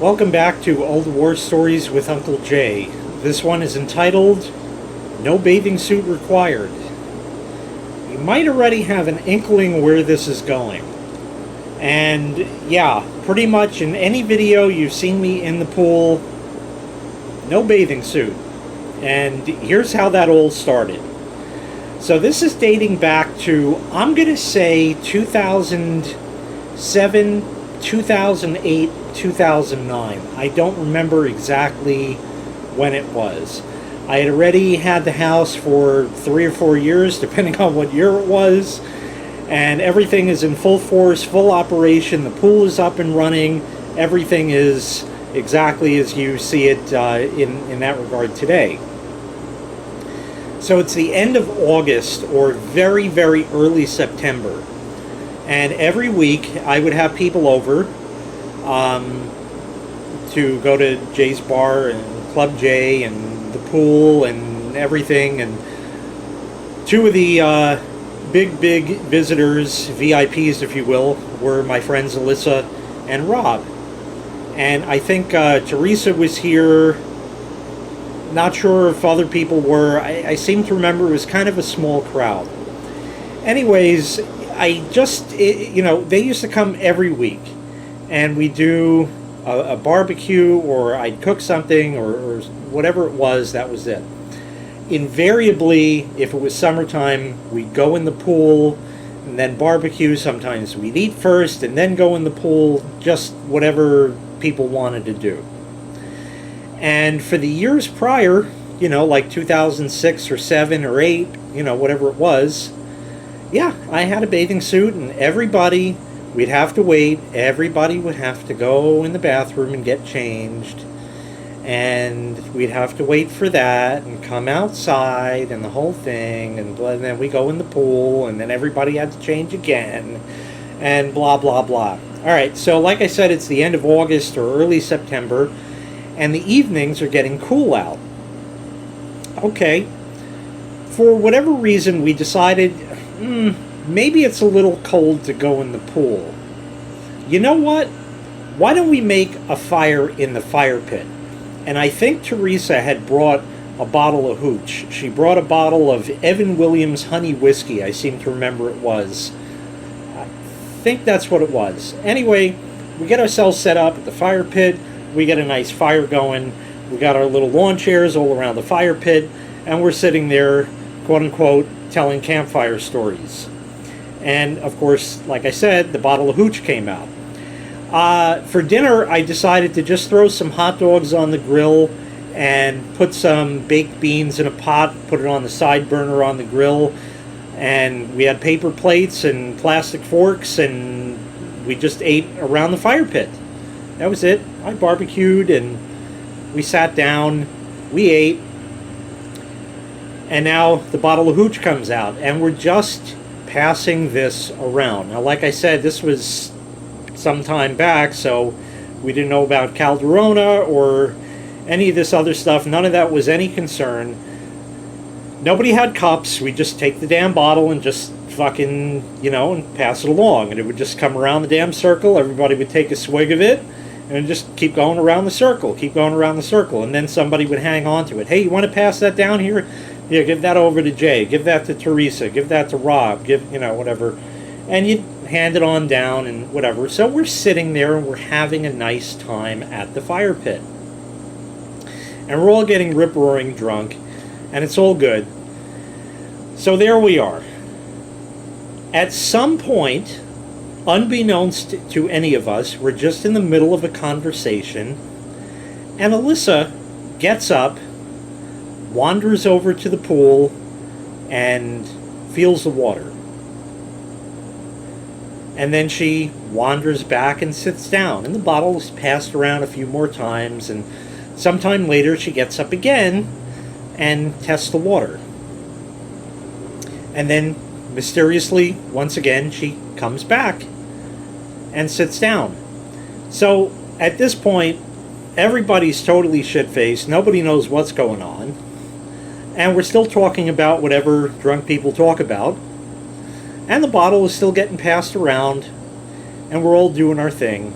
Welcome back to Old War Stories with Uncle Jay. This one is entitled No Bathing Suit Required. You might already have an inkling where this is going. And yeah, pretty much in any video you've seen me in the pool, no bathing suit. And here's how that all started. So this is dating back to, I'm going to say 2007, 2008, 2009. I don't remember exactly when it was. I had already had the house for 3 or 4 years, depending on what year it was, and everything is in full force, full operation. The pool is up and running. Everything is exactly as you see it in that regard today. So it's the end of August or very, very early September. And every week I would have people over to go to Jay's Bar and Club Jay and the pool and everything. And two of the big visitors, VIPs if you will, were my friends Alyssa and Rob. And I think Teresa was here. Not sure if other people were. I seem to remember it was kind of a small crowd. Anyways, they used to come every week. And we do a barbecue, or I'd cook something, or whatever it was, that was it. Invariably, if it was summertime, we'd go in the pool and then barbecue. Sometimes we'd eat first and then go in the pool, just whatever people wanted to do. And for the years prior, like 2006 or 7 or 8, whatever it was, yeah, I had a bathing suit, and everybody, we'd have to wait. Everybody would have to go in the bathroom and get changed. And we'd have to wait for that and come outside and the whole thing. And then we go in the pool, and then everybody had to change again. And blah, blah, blah. All right, so like I said, it's the end of August or early September. And the evenings are getting cool out. Okay. For whatever reason, we decided, maybe it's a little cold to go in the pool. You know what? Why don't we make a fire in the fire pit? And I think Teresa had brought a bottle of hooch. She brought a bottle of Evan Williams honey whiskey, I seem to remember it was. I think that's what it was. Anyway, we get ourselves set up at the fire pit. We get a nice fire going. We got our little lawn chairs all around the fire pit, and we're sitting there, quote unquote, telling campfire stories. And of course, like I said, the bottle of hooch came out. For dinner, I decided to just throw some hot dogs on the grill and put some baked beans in a pot, put it on the side burner on the grill, and we had paper plates and plastic forks, and we just ate around the fire pit. That was it. I barbecued, and we sat down, we ate, and now the bottle of hooch comes out, and we're just passing this around. Now, like I said, this was some time back, so we didn't know about Calderona or any of this other stuff. None of that was any concern. Nobody had cups. We just take the damn bottle and just fucking, and pass it along, and it would just come around the damn circle. Everybody would take a swig of it and just keep going around the circle, and then somebody would hang on to it. Hey, you want to pass that down here? Yeah, give that over to Jay, give that to Teresa, give that to Rob, whatever. And you'd hand it on down and whatever. So we're sitting there and we're having a nice time at the fire pit. And we're all getting rip-roaring drunk, and it's all good. So there we are. At some point, unbeknownst to any of us, we're just in the middle of a conversation, and Alyssa gets up, wanders over to the pool, and feels the water. And then she wanders back and sits down, and the bottle is passed around a few more times, and sometime later she gets up again and tests the water. And then, mysteriously, once again, she comes back and sits down. So, at this point, everybody's totally shit-faced. Nobody knows what's going on. And we're still talking about whatever drunk people talk about. And the bottle is still getting passed around. And we're all doing our thing.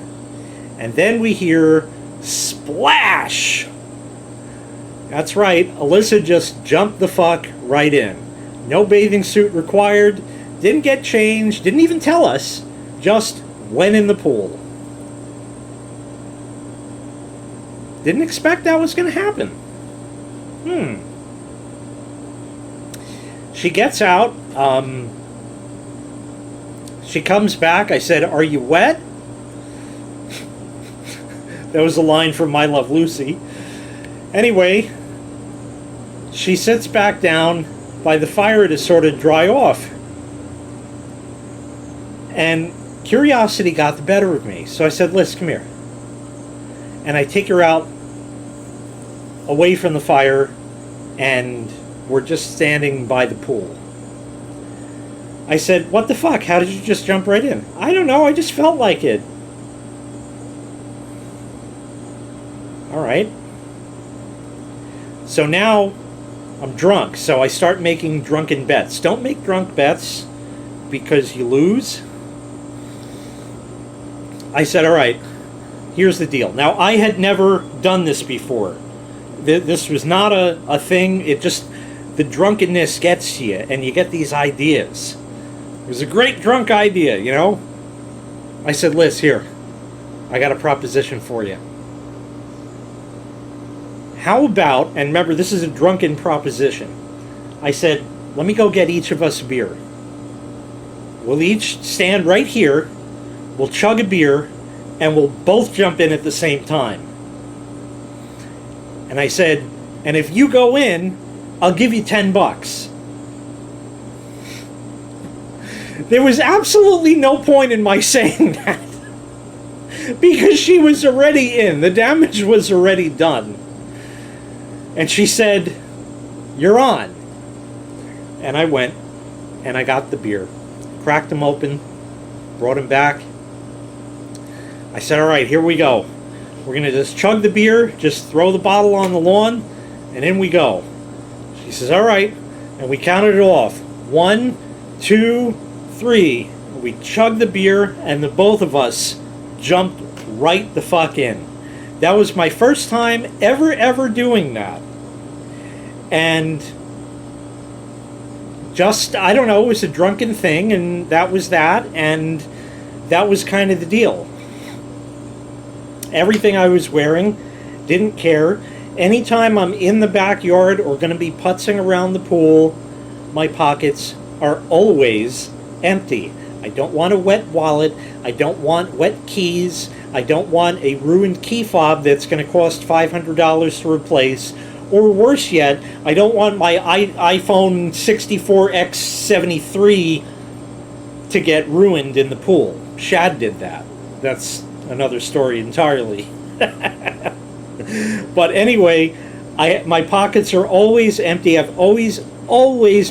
And then we hear Splash! That's right, Alyssa just jumped the fuck right in. No bathing suit required, didn't get changed, didn't even tell us, just went in the pool. Didn't expect that was going to happen. She gets out, she comes back, I said, "Are you wet?" That was a line from My Love Lucy. Anyway, she sits back down by the fire to sort of dry off. And curiosity got the better of me. So I said, "Liz, come here." And I take her out away from the fire, and we're just standing by the pool. I said, "What the fuck? How did you just jump right in?" "I don't know, I just felt like it." All right. So now I'm drunk, so I start making drunken bets. Don't make drunk bets because you lose. I said, "All right, here's the deal." Now, I had never done this before. This was not a thing. It just, the drunkenness gets to you, and you get these ideas. It was a great drunk idea, you know? I said, "Liz, here, I got a proposition for you. How about," and remember, this is a drunken proposition. I said, "Let me go get each of us a beer. We'll each stand right here, we'll chug a beer, and we'll both jump in at the same time." And I said, "And if you go in, I'll give you $10. There was absolutely no point in my saying that. Because she was already in. The damage was already done. And she said, "You're on." And I went, and I got the beer. Cracked them open, brought them back. I said, "All right, here we go. We're going to just chug the beer, just throw the bottle on the lawn, and in we go." She says, "All right." And we counted it off. 1, 2, 3. We chugged the beer, and the both of us jumped right the fuck in. That was my first time ever doing that. And just, I don't know, it was a drunken thing, and that was that, and that was kind of the deal. Everything I was wearing, didn't care. Anytime I'm in the backyard or going to be putzing around the pool, my pockets are always empty. I don't want a wet wallet. I don't want wet keys. I don't want a ruined key fob that's going to cost $500 to replace. Or worse yet, I don't want my iPhone 64X73 to get ruined in the pool. Shad did that. That's another story entirely. But anyway, my pockets are always empty. I've always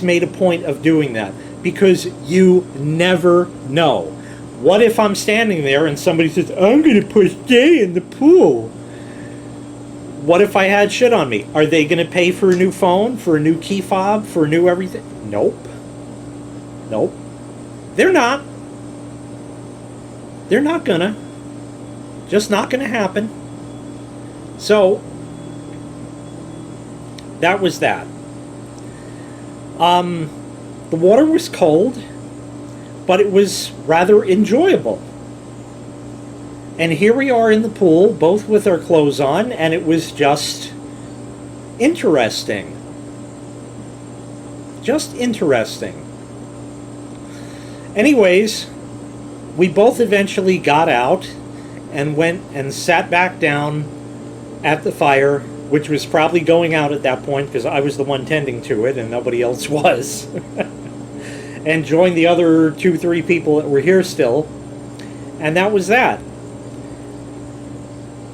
made a point of doing that because you never know. What if I'm standing there and somebody says, "I'm going to push Jay in the pool"? What if I had shit on me? Are they going to pay for a new phone, for a new key fob, for a new everything? Nope. They're not. They're not gonna. Just not gonna happen. So, that was that. The water was cold, but it was rather enjoyable. And here we are in the pool, both with our clothes on, and it was just interesting. Just interesting. Anyways, we both eventually got out and went and sat back down at the fire, which was probably going out at that point because I was the one tending to it and nobody else was. And joined the other 2-3 people that were here still. And that was that.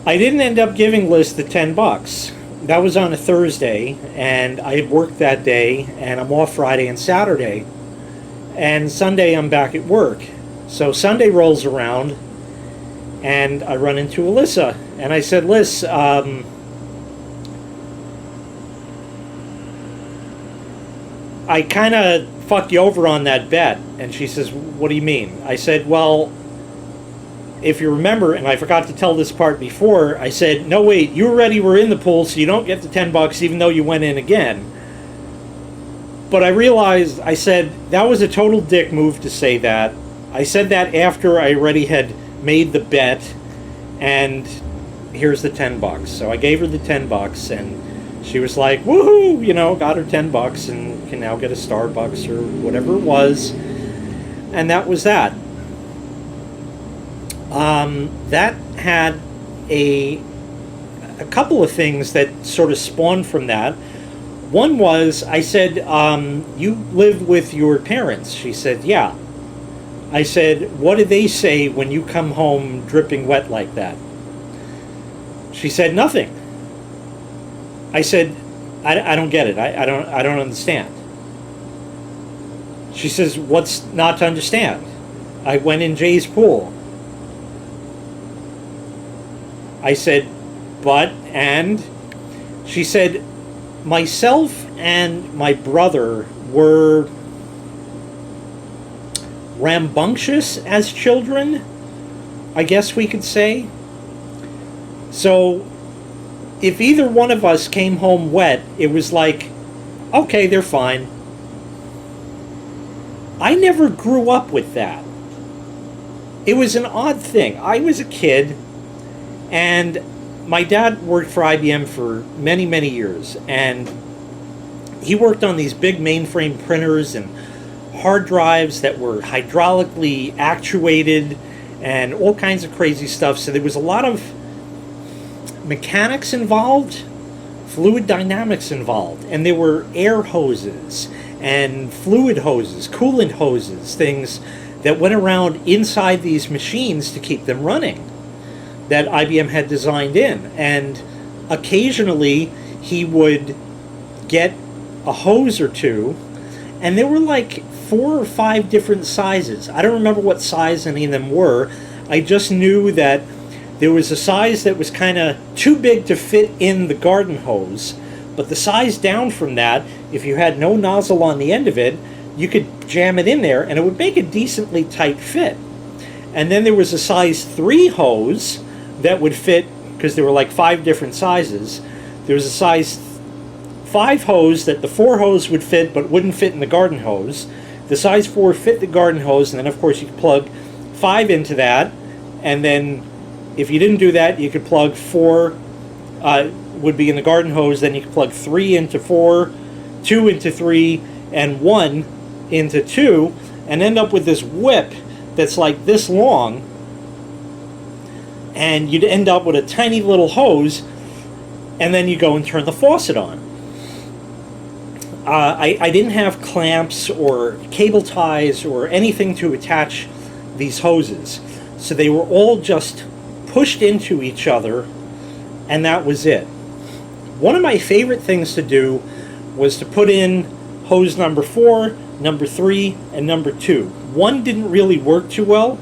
I didn't end up giving Liz the $10. That was on a Thursday, and I had worked that day, and I'm off Friday and Saturday. And Sunday I'm back at work. So Sunday rolls around, and I run into Alyssa. And I said, "Liz, I kind of fucked you over on that bet." And she says, "What do you mean?" I said, "Well, if you remember, and I forgot to tell this part before, I said, no, wait, you already were in the pool, so you don't get the $10 even though you went in again. But I realized, I said, that was a total dick move to say that. I said that after I already had made the bet, and here's the $10. So I gave her the $10, and she was like, woohoo, you know, got her $10 and can now get a Starbucks or whatever it was. And that was that. That had a couple of things that sort of spawned from that. One was, I said, you live with your parents? She said, yeah. I said, what do they say when you come home dripping wet like that? She said, nothing. I said, I don't get it. I don't understand. She says, what's not to understand? I went in Jay's pool. I said, but, and? She said, myself and my brother were rambunctious as children, I guess we could say. So, if either one of us came home wet, it was like, okay, they're fine. I never grew up with that. It was an odd thing. I was a kid, and my dad worked for IBM for many, many years, and he worked on these big mainframe printers and hard drives that were hydraulically actuated and all kinds of crazy stuff. So there was a lot of mechanics involved, fluid dynamics involved, and there were air hoses and fluid hoses, coolant hoses, things that went around inside these machines to keep them running that IBM had designed in. And occasionally he would get a hose or two, and there were like 4 or 5 different sizes. I don't remember what size any of them were. I just knew that there was a size that was kind of too big to fit in the garden hose, but the size down from that, if you had no nozzle on the end of it, you could jam it in there and it would make a decently tight fit. And then there was a size 3 hose that would fit, because there were like 5 different sizes. There was a size 5 hose that the 4 hose would fit but wouldn't fit in the garden hose. The size 4 fit the garden hose, and then of course you could plug 5 into that, and then if you didn't do that, you could plug 4 would be in the garden hose, then you could plug 3 into 4, 2 into 3, and 1 into 2, and end up with this whip that's like this long, and you'd end up with a tiny little hose, and then you go and turn the faucet on. I didn't have clamps or cable ties or anything to attach these hoses, so they were all just pushed into each other, and that was it. One of my favorite things to do was to put in hose number 4, number 3, and number 2. One didn't really work too well,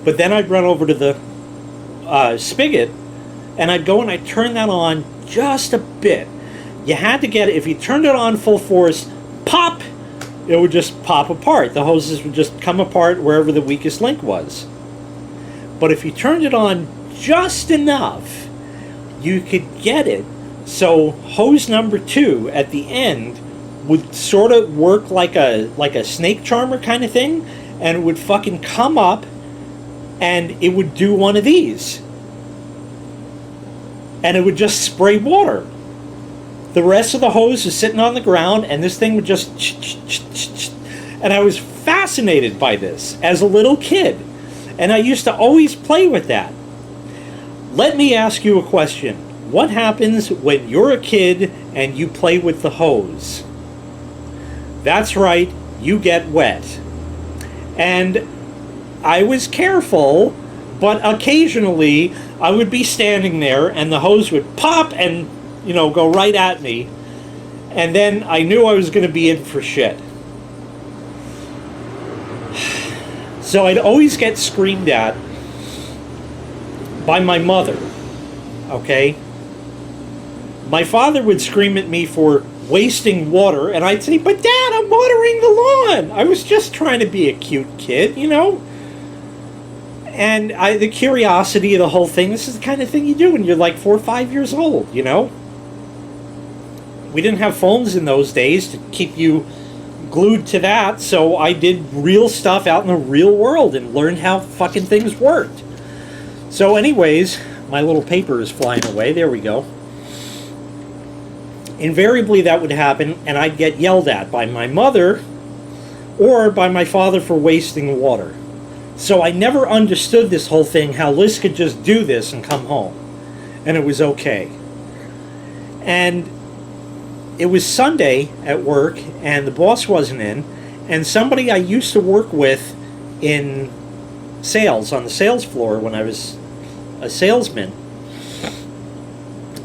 but then I'd run over to the spigot, and I'd go and I'd turn that on just a bit. You had to get it, if you turned it on full force, pop, it would just pop apart. The hoses would just come apart wherever the weakest link was. But if you turned it on just enough, you could get it so hose number 2 at the end would sort of work like a snake charmer kind of thing, and it would fucking come up and it would do one of these. And it would just spray water. The rest of the hose was sitting on the ground, and this thing would just... And I was fascinated by this as a little kid. And I used to always play with that. Let me ask you a question. What happens when you're a kid and you play with the hose? That's right, you get wet. And I was careful, but occasionally I would be standing there and the hose would pop and, you know, go right at me. And then I knew I was going to be in for shit. So I'd always get screamed at by my mother, okay? My father would scream at me for wasting water, and I'd say, but Dad, I'm watering the lawn. I was just trying to be a cute kid, you know? And the curiosity of the whole thing, this is the kind of thing you do when you're like 4 or 5 years old, you know? We didn't have phones in those days to keep you glued to that, so I did real stuff out in the real world and learned how fucking things worked. So anyways, my little paper is flying away. There we go. Invariably that would happen, and I'd get yelled at by my mother or by my father for wasting water. So I never understood this whole thing, how Liz could just do this and come home, and it was okay. And it was Sunday at work, and the boss wasn't in, and somebody I used to work with in sales, on the sales floor when I was a salesman,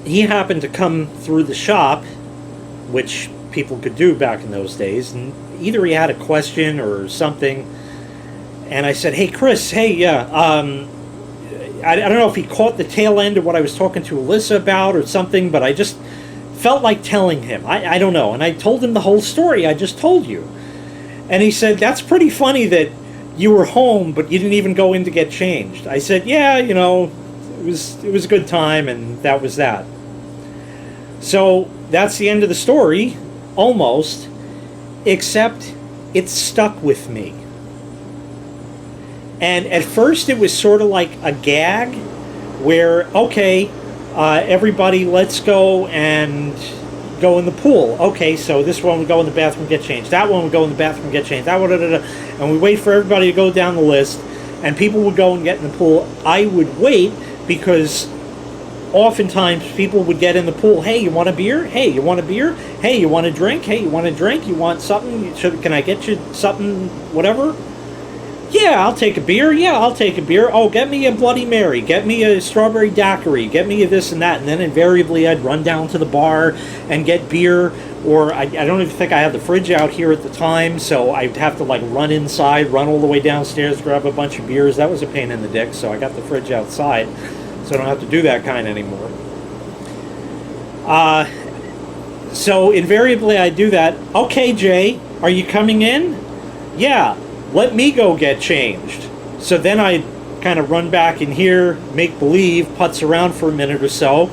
he happened to come through the shop, which people could do back in those days, and either he had a question or something, and I said, hey Chris, hey, yeah, I don't know if he caught the tail end of what I was talking to Alyssa about or something, but I just felt like telling him. I don't know. And I told him the whole story I just told you. And he said, that's pretty funny that you were home, but you didn't even go in to get changed. I said, yeah, you know, it was a good time, and that was that. So that's the end of the story, almost, except it stuck with me. And at first it was sort of like a gag where, okay, everybody, let's go and go in the pool. Okay, so this one would go in the bathroom, get changed. That one would go in the bathroom, get changed. That one, and we wait for everybody to go down the list, and people would go and get in the pool. I would wait because oftentimes people would get in the pool. Hey, you want a beer? Hey, you want a beer? Hey, you want a drink? Hey, you want a drink? You want something? Can I get you something? Whatever. Yeah, I'll take a beer. Yeah, I'll take a beer. Oh, get me a Bloody Mary. Get me a strawberry daiquiri. Get me a this and that. And then invariably I'd run down to the bar and get beer. Or I don't even think I had the fridge out here at the time, so I'd have to like run inside, run all the way downstairs, grab a bunch of beers. That was a pain in the dick, so I got the fridge outside, so I don't have to do that kind anymore. So invariably I do that. Okay, Jay, are you coming in? Yeah. Let me go get changed. So then I kind of run back in here, make believe, putz around for a minute or so,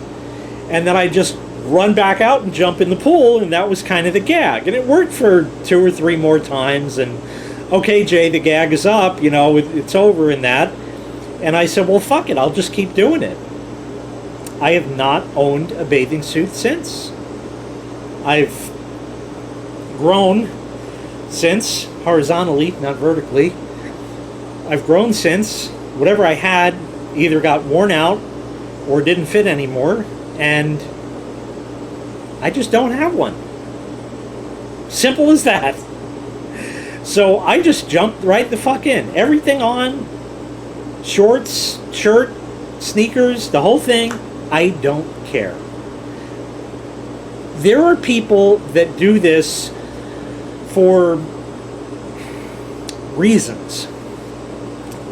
and then I just run back out and jump in the pool, and that was kind of the gag. And it worked for 2 or 3 more times, and okay, Jay, the gag is up, you know, it's over in that. And I said, well, fuck it, I'll just keep doing it. I have not owned a bathing suit since. I've grown since, horizontally, not vertically. I've grown since. Whatever I had either got worn out or didn't fit anymore, and I just don't have one. Simple as that. So I just jumped right the fuck in. Everything on, shorts, shirt, sneakers, the whole thing, I don't care. There are people that do this for reasons.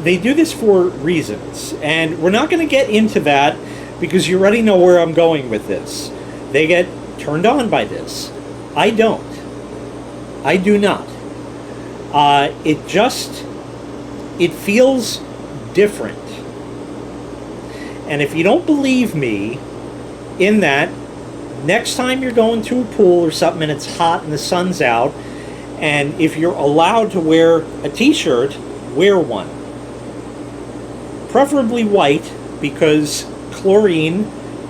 They do this for reasons, and we're not going to get into that because you already know where I'm going with this. They get turned on by this. I don't. I do not. It feels different. And if you don't believe me in that, next time you're going to a pool or something and it's hot and the sun's out, and if you're allowed to wear a t-shirt, wear one. Preferably white, because chlorine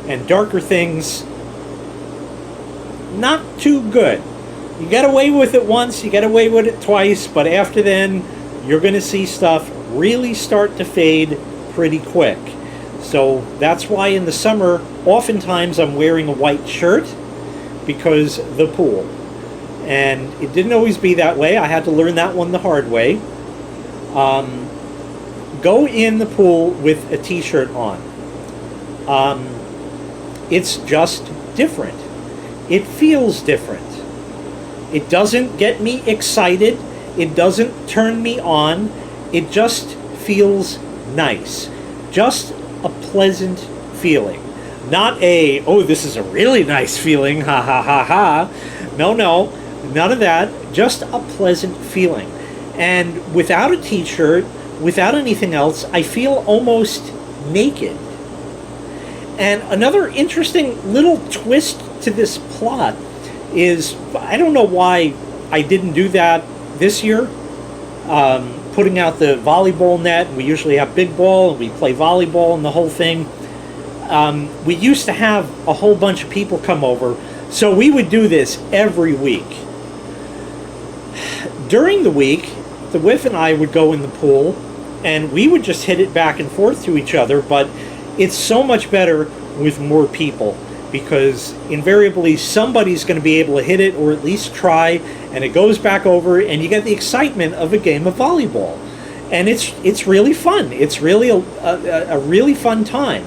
and darker things, not too good. You get away with it once, you get away with it twice, but after then, you're going to see stuff really start to fade pretty quick. So that's why in the summer, oftentimes I'm wearing a white shirt, because the pool. And it didn't always be that way. I had to learn that one the hard way. Go in the pool with a t-shirt on. It's just different. It feels different. It doesn't get me excited. It doesn't turn me on. It just feels nice. Just a pleasant feeling. Not a, oh, this is a really nice feeling, ha ha ha ha. No, none of that. Just a pleasant feeling. And without a t-shirt, without anything else, I feel almost naked. And another interesting little twist to this plot is, I don't know why I didn't do that this year. Putting out the volleyball net, we usually have big ball, and we play volleyball and the whole thing. We used to have a whole bunch of people come over, so we would do this every week. During the week, the Whiff and I would go in the pool, and we would just hit it back and forth to each other, but it's so much better with more people, because invariably somebody's going to be able to hit it, or at least try, and it goes back over, and you get the excitement of a game of volleyball. And it's really fun. It's really a really fun time.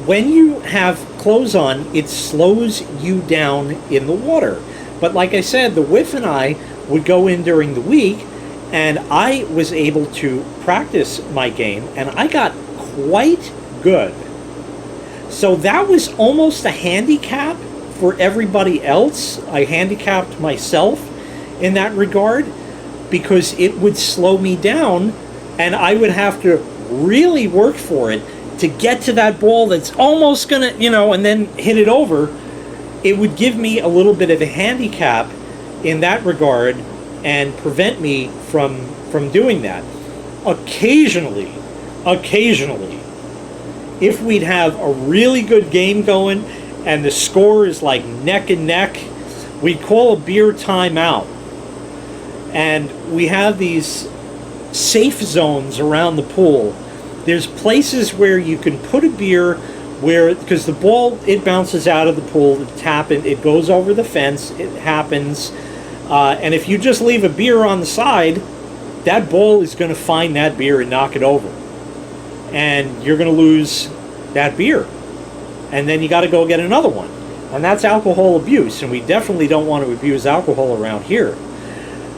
When you have clothes on, it slows you down in the water. But like I said, the Whiff and I would go in during the week, and I was able to practice my game, and I got quite good. So that was almost a handicap for everybody else. I handicapped myself in that regard, because it would slow me down, and I would have to really work for it to get to that ball that's almost gonna, and then hit it over. It would give me a little bit of a handicap in that regard and prevent me from doing that. Occasionally, if we'd have a really good game going and the score is like neck and neck, we'd call a beer timeout. And we have these safe zones around the pool. There's places where you can put a beer where, because the ball, it bounces out of the pool, it goes over the fence, it happens. And if you just leave a beer on the side, that ball is going to find that beer and knock it over. And you're going to lose that beer. And then you got to go get another one. And that's alcohol abuse. And we definitely don't want to abuse alcohol around here.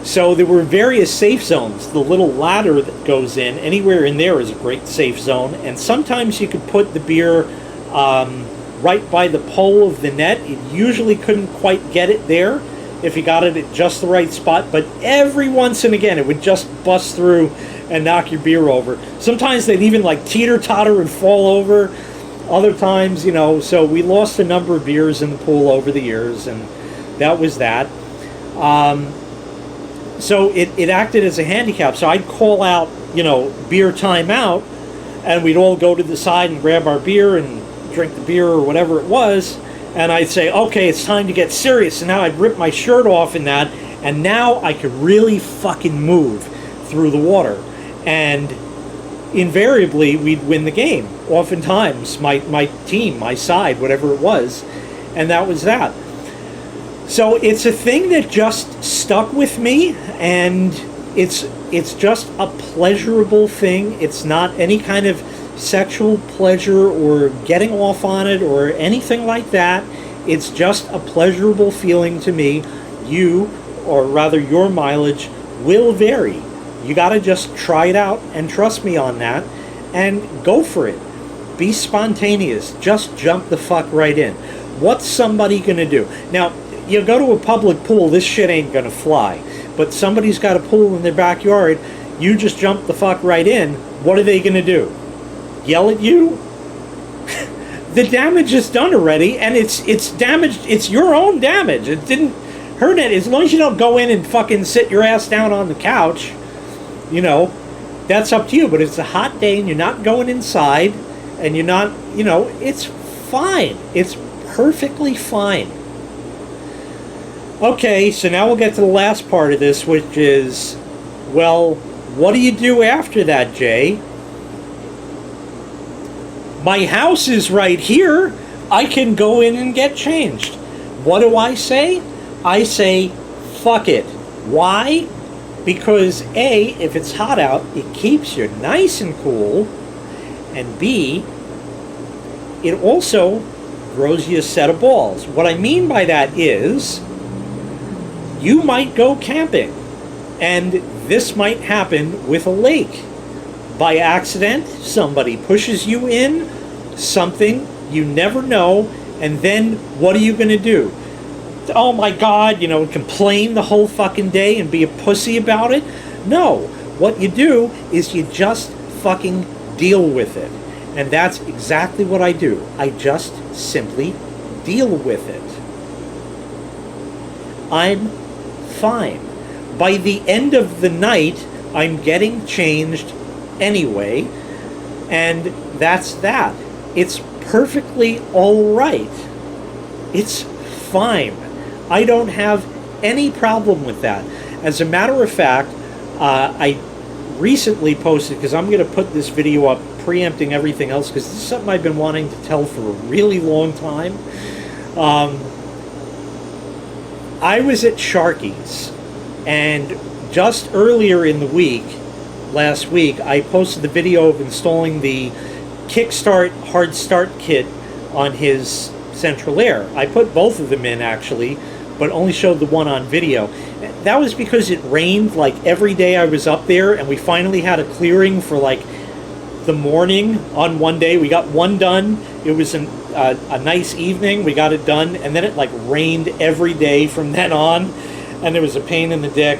So there were various safe zones. The little ladder that goes in, anywhere in there is a great safe zone. And sometimes you could put the beer right by the pole of the net. It usually couldn't quite get it there if you got it at just the right spot. But every once and again, it would just bust through and knock your beer over. Sometimes they'd even like teeter-totter and fall over. Other times, so we lost a number of beers in the pool over the years, and that was that. So it acted as a handicap. So I'd call out, beer timeout, and we'd all go to the side and grab our beer and drink the beer or whatever it was. And I'd say, okay, it's time to get serious. And now I'd rip my shirt off in that, and now I could really fucking move through the water. And invariably, we'd win the game. Oftentimes, my team, my side, whatever it was. And that was that. So it's a thing that just stuck with me, and it's just a pleasurable thing. It's not any kind of sexual pleasure or getting off on it or anything like that. It's just a pleasurable feeling to me. You, or rather your mileage, will vary. You got to just try it out and trust me on that and go for it. Be spontaneous. Just jump the fuck right in. What's somebody going to do? Now, you go to a public pool, this shit ain't going to fly. But somebody's got a pool in their backyard, you just jump the fuck right in. What are they going to do? Yell at you? The damage is done already, and it's damaged. It's your own damage. It didn't hurt it. As long as you don't go in and fucking sit your ass down on the couch, that's up to you. But it's a hot day and you're not going inside, and you're not, it's fine. It's perfectly fine. Okay, so now we'll get to the last part of this, which is, well, what do you do after that, Jay? My house is right here. I can go in and get changed. What do I say? I say, fuck it. Why? Because A, if it's hot out, it keeps you nice and cool. And B, it also grows you a set of balls. What I mean by that is, you might go camping, and this might happen with a lake. By accident, somebody pushes you in, something, you never know, and then what are you going to do? oh my God, complain the whole fucking day and be a pussy about it. No, what you do is you just fucking deal with it. And that's exactly what I do. I just simply deal with it. I'm fine. By the end of the night, I'm getting changed anyway, and that's that. It's perfectly all right. It's fine. I don't have any problem with that. As a matter of fact, I recently posted, because I'm going to put this video up preempting everything else, because this is something I've been wanting to tell for a really long time. I was at Sharky's, and just earlier in the week, last week, I posted the video of installing the Kickstart Hard Start Kit on his Central Air. I put both of them in, actually, but only showed the one on video. That was because it rained like every day I was up there, and we finally had a clearing for like the morning on one day. We got one done. It was a nice evening. We got it done, and then it like rained every day from then on, and there was a pain in the dick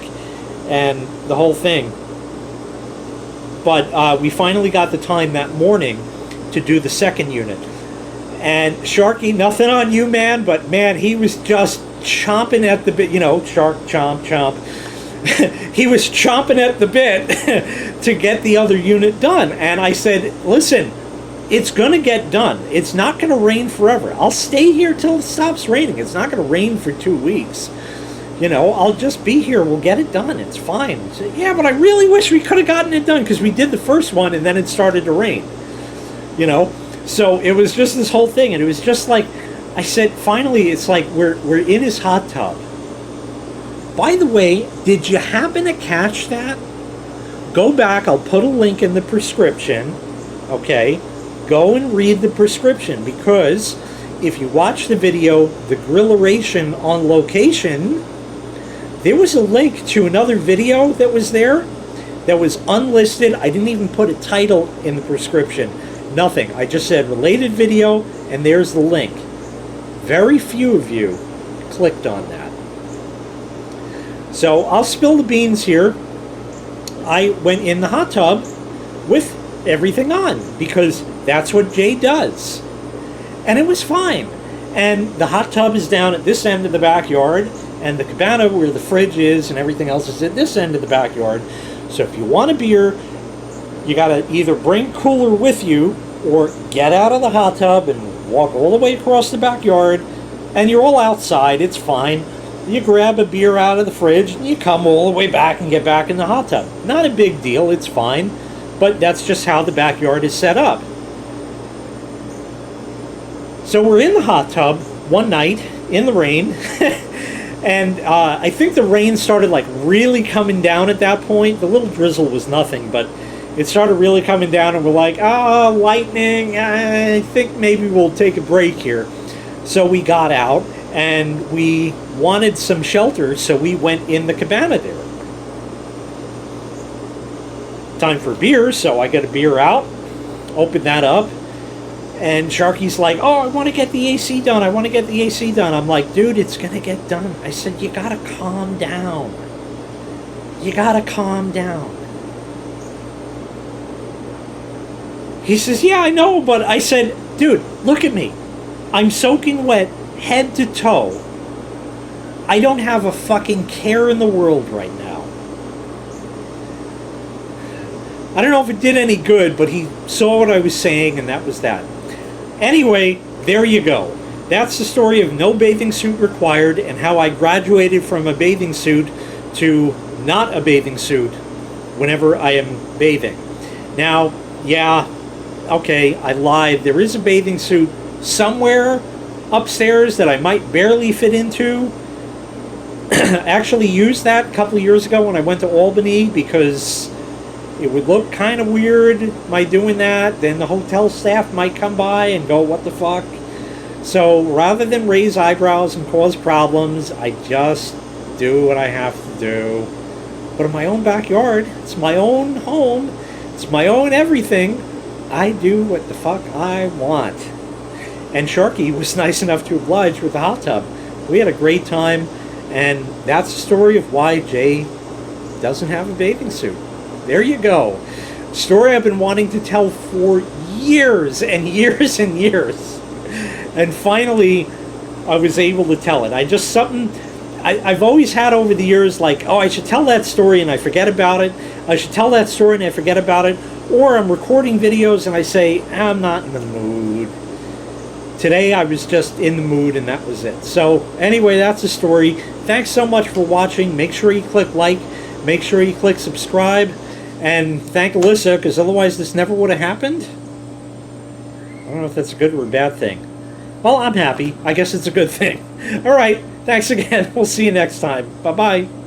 and the whole thing. But we finally got the time that morning to do the second unit. And Sharky, nothing on you, man, but man, he was just chomping at the bit, shark chomp chomp. He was chomping at the bit to get the other unit done. And I said, listen, it's going to get done. It's not going to rain forever. I'll stay here till it stops raining. It's not going to rain for 2 weeks. I'll just be here. We'll get it done. It's fine. So, yeah, but I really wish we could have gotten it done, because we did the first one and then it started to rain. So it was just this whole thing, and it was just like, I said, finally, it's like we're in his hot tub. By the way, did you happen to catch that? Go back. I'll put a link in the prescription. Okay? Go and read the prescription, because if you watch the video, The Grilleration on Location, there was a link to another video that was there that was unlisted. I didn't even put a title in the prescription. Nothing. I just said related video, and there's the link. Very few of you clicked on that. So I'll spill the beans here. I went in the hot tub with everything on, because that's what Jay does. And it was fine. And the hot tub is down at this end of the backyard, and the cabana where the fridge is and everything else is at this end of the backyard. So if you want a beer, you got to either bring cooler with you or get out of the hot tub and walk all the way across the backyard, and you're all outside. It's fine. You grab a beer out of the fridge and you come all the way back and get back in the hot tub. Not a big deal. It's fine. But that's just how the backyard is set up. So we're in the hot tub one night in the rain, and I think the rain started like really coming down at that point. The little drizzle was nothing, but it started really coming down, and we're like, oh, lightning, I think maybe we'll take a break here. So we got out, and we wanted some shelter, so we went in the cabana there. Time for beer, so I get a beer out, open that up, and Sharky's like, oh, I want to get the AC done. I want to get the AC done. I'm like, dude, it's going to get done. I said, you got to calm down. You got to calm down. He says, yeah, I know, but I said, dude, look at me. I'm soaking wet head to toe. I don't have a fucking care in the world right now. I don't know if it did any good, but he saw what I was saying, and that was that. Anyway, there you go. That's the story of no bathing suit required, and how I graduated from a bathing suit to not a bathing suit whenever I am bathing. Now, yeah, okay, I lied. There is a bathing suit somewhere upstairs that I might barely fit into. I actually used that a couple of years ago when I went to Albany, because it would look kind of weird, my doing that. Then the hotel staff might come by and go, what the fuck? So rather than raise eyebrows and cause problems, I just do what I have to do. But in my own backyard, it's my own home, it's my own everything, I do what the fuck I want. And Sharky was nice enough to oblige with the hot tub. We had a great time, and that's the story of why Jay doesn't have a bathing suit. There you go. Story I've been wanting to tell for years and years and years. And finally, I was able to tell it. I've always had over the years, like, oh, I should tell that story and I forget about it. I should tell that story and I forget about it. Or I'm recording videos and I say, I'm not in the mood. Today I was just in the mood and that was it. So anyway, that's the story. Thanks so much for watching. Make sure you click like. Make sure you click subscribe. And thank Alyssa, because otherwise this never would have happened. I don't know if that's a good or a bad thing. Well, I'm happy. I guess it's a good thing. All right. Thanks again. We'll see you next time. Bye-bye.